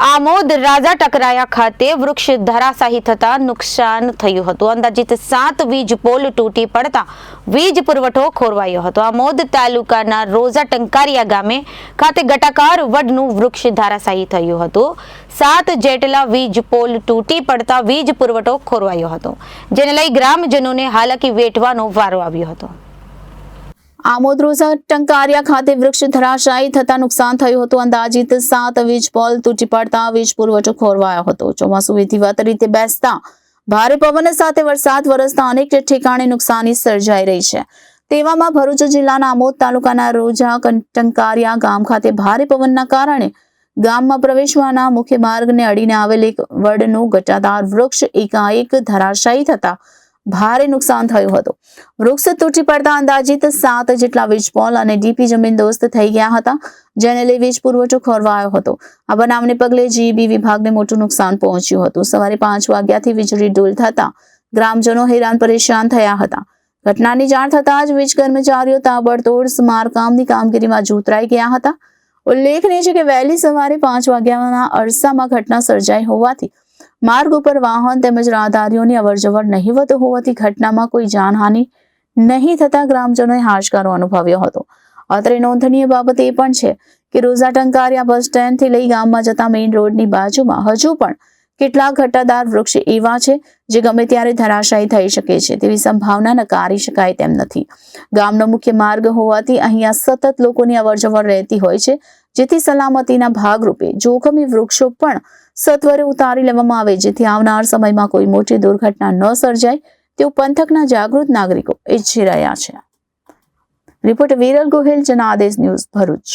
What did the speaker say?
આમોદ રાજા ટકરાયા ખાતે વૃક્ષ ધરાશાયી થતા નુકસાન થયું હતું. અંદાજિત 7 વીજ પોલ તૂટી પડતા વીજ પુરવઠો ખોરવાયો હતો. આમોદ તાલુકાના રોજા ટંકારિયા ગામે ખાતે ઘટાકાર વડનું વૃક્ષ ધરાશાયી થયું હતું. 7 જેટલા વીજ પોલ તૂટી પડતા વીજ પુરવઠો ખોરવાયો હતો, જેને લઈ ગ્રામજનોને હાલાકી વેઠવાનો વારો આવ્યો હતો. આમોદ રોજા ટંકારિયા ખાતે વૃક્ષ ધરાશાયી થતા નુકસાન થયું હતું. અંદાજિત 7 વીજ પોલ તૂટી પડતા વીજ પુરવઠો ખોરવાયો હતો. ચોમાસું વિધિવત રીતે બેસતા ભારે પવન સાથે વરસાદ વરસતા અનેક ઠેકાણે નુકસાની સર્જાઈ રહી છે. તેવામાં ભરૂચ જિલ્લાના આમોદ તાલુકાના રોજા ટંકારિયા ગામ ખાતે ભારે પવનના કારણે ગામમાં પ્રવેશવાના મુખ્ય માર્ગને અડીને આવેલ એક વડનું ઘટાદાર વૃક્ષ એકાએક ધરાશાયી થતા ભારે નુકસાન થયું હતું. વૃક્ષ તૂટી પડતા અંદાજિત 7 જેટલા વીજ પોલ અને ડીપી જમીનદોસ્ત થઈ ગયા હતા, જેને લઈ વીજ પુરવઠો ખોરવાયો હતો. આ બનાવને પગલે જીઈબી વિભાગને મોટું નુકસાન પહોંચ્યું હતું. સવારે 5 વાગ્યાથી વીજળી ડોલ થતા ગ્રામજનો હેરાન પરેશાન થયા હતા. ઘટનાની જાણ થતાં જ વીજ કર્મચારીઓ તાબડતોડ સમારકામની કામગીરીમાં જોતરાઈ ગયા હતા. ઉલ્લેખનીય છે કે વહેલી સવારે 5 વાગ્યાના અરસામાં ઘટના સર્જાઈ હોવાથી માર્ગ ઉપર વાહન તેમજ રાહદારીઓની અવરજવર નહીવત હોવાથી ઘટનામાં કોઈ જાનહાનિ નહીં થતા ગ્રામજનોએ હાશકારો અનુભવ્યો હતો. અત્રે નોંધનીય બાબત એ પણ છે કે રોજા ટંકારિયા બસ સ્ટેન્ડથી લઈ ગામમાં જતા મેઇન રોડની બાજુમાં હજુ પણ કેટલાક ઘટાદાર વૃક્ષ એવા છે જે ગમે ત્યારે ધરાશાયી થઈ શકે છે તેવી સંભાવના નકારી શકાય તેમ નથી. ગામનો મુખ્ય માર્ગ હોવાથી અહીંયા સતત લોકોની અવરજવર રહેતી હોય છે, જેથી સલામતીના ભાગરૂપે જોખમી વૃક્ષો પણ સત્વરે ઉતારી લેવામાં આવે, જેથી આવનાર સમયમાં કોઈ મોટી દુર્ઘટના ન સર્જાય તેવું પંથકના જાગૃત નાગરિકો ઈચ્છી રહ્યા છે. Reporter Viral Gohil, Janadesh news, Bharuch.